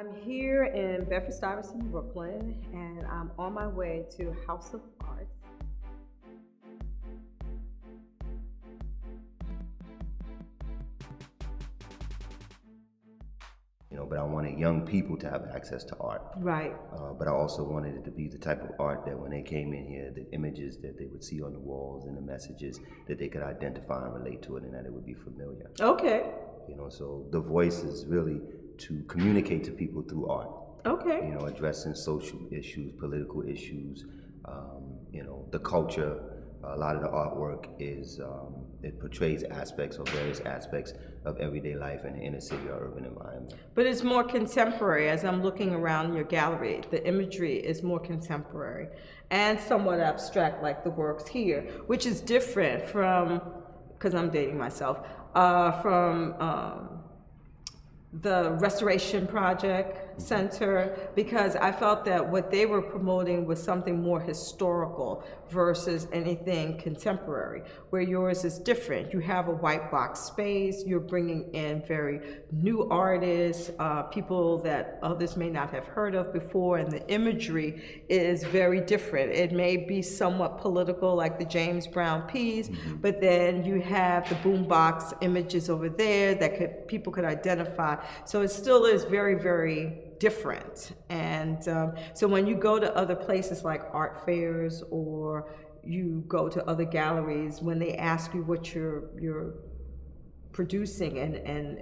I'm here in Bedford-Stuyvesant, Brooklyn, and I'm on my way to House of Arts. But I wanted young people to have access to art. Right. But I also wanted it to be the type of art that when they came in here, the images that they would see on the walls and the messages that they could identify and relate to it, and that it would be familiar. Okay. So the voice is really to communicate to people through art. Okay. Addressing social issues, political issues, the culture. A lot of the artwork is, it portrays aspects or various aspects of everyday life in the inner city or urban environment. But it's more contemporary. As I'm looking around your gallery, the imagery is more contemporary and somewhat abstract, like the works here, which is different from, because I'm dating myself, from the Restoration Project Center, because I felt that what they were promoting was something more historical versus anything contemporary, where yours is different. You have a white box space, you're bringing in very new artists, people that others may not have heard of before, and the imagery is very different. It may be somewhat political, like the James Brown piece, but then you have the boombox images over there that people could identify. So it still is very, very different. And so when you go to other places like art fairs, or you go to other galleries, when they ask you what you're producing and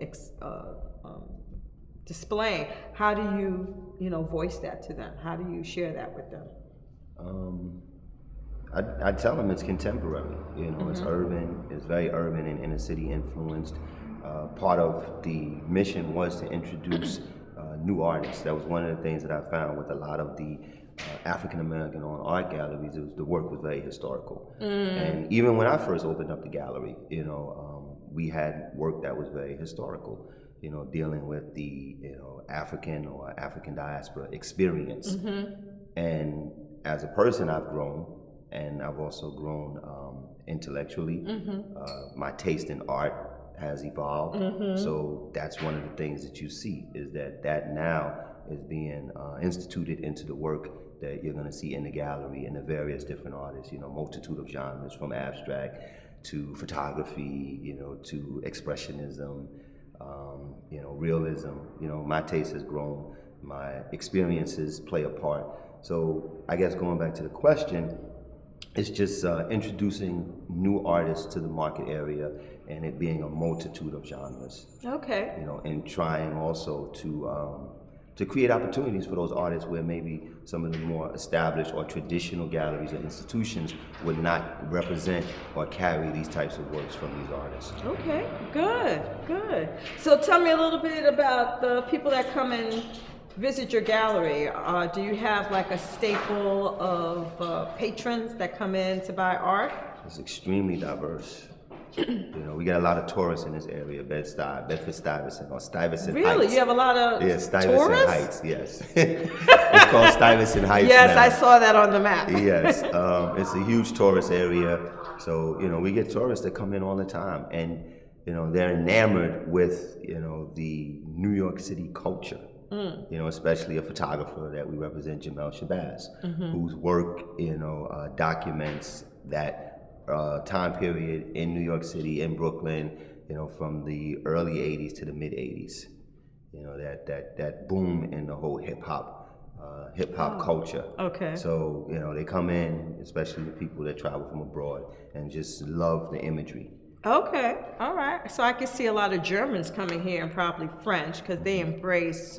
displaying, how do you voice that to them? How do you share that with them? I tell them it's contemporary. It's urban. It's very urban and inner city influenced. Part of the mission was to introduce new artists. That was one of the things that I found with a lot of the African American owned art galleries. The work was very historical. And even when I first opened up the gallery, we had work that was very historical. Dealing with the African or African diaspora experience. And as a person, I've grown, and I've also grown intellectually. My taste in art has evolved. So that's one of the things that you see, is that now is being instituted into the work that you're going to see in the gallery and the various different artists, multitude of genres, from abstract to photography, to expressionism, realism. My taste has grown, my experiences play a part. So I guess going back to the question, it's just introducing new artists to the market area, and it being a multitude of genres. Okay. And trying also to create opportunities for those artists where maybe some of the more established or traditional galleries or institutions would not represent or carry these types of works from these artists. Okay, good. So tell me a little bit about the people that come and visit your gallery. Do you have like a staple of patrons that come in to buy art? It's extremely diverse. We get a lot of tourists in this area, Bedford-Stuyvesant, or Stuyvesant Heights. Really? You have a lot of Stuyvesant tourists? Heights, yes. It's called Stuyvesant Heights Yes, now. I saw that on the map. Yes, it's a huge tourist area. So, we get tourists that come in all the time, and, they're enamored with, the New York City culture. Especially a photographer that we represent, Jamel Shabazz, whose work, documents that time period in New York City, in Brooklyn, from the early 80s to the mid 80s. That boom in the whole hip hop culture. Okay. So, they come in, especially the people that travel from abroad, and just love the imagery. Okay, all right. So I can see a lot of Germans coming here, and probably French, because they embrace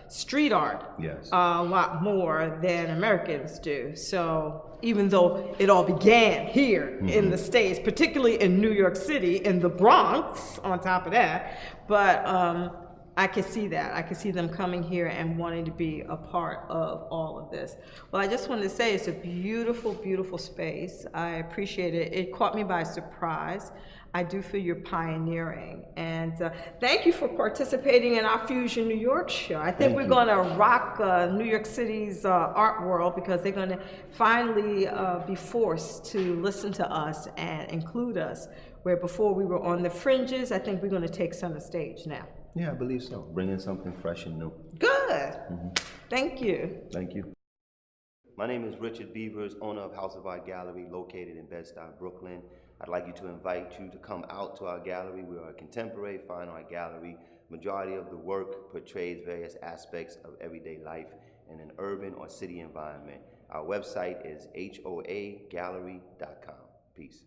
street art a lot more than Americans do. So even though it all began here in the States, particularly in New York City, in the Bronx, on top of that, but I can see that. I can see them coming here and wanting to be a part of all of this. Well, I just wanted to say it's a beautiful, beautiful space. I appreciate it. It caught me by surprise. I do feel you're pioneering. And thank you for participating in our Fusion New York show. I think we're going to rock New York City's art world, because they're going to finally be forced to listen to us and include us, where before we were on the fringes. I think we're going to take center stage now. Yeah, I believe so. Bringing something fresh and new. Good. Thank you. Thank you. My name is Richard Beavers, owner of House of Art Gallery, located in Bed-Stuy, Brooklyn. I'd like you to invite you to come out to our gallery. We are a contemporary fine art gallery. Majority of the work portrays various aspects of everyday life in an urban or city environment. Our website is hoagallery.com. Peace.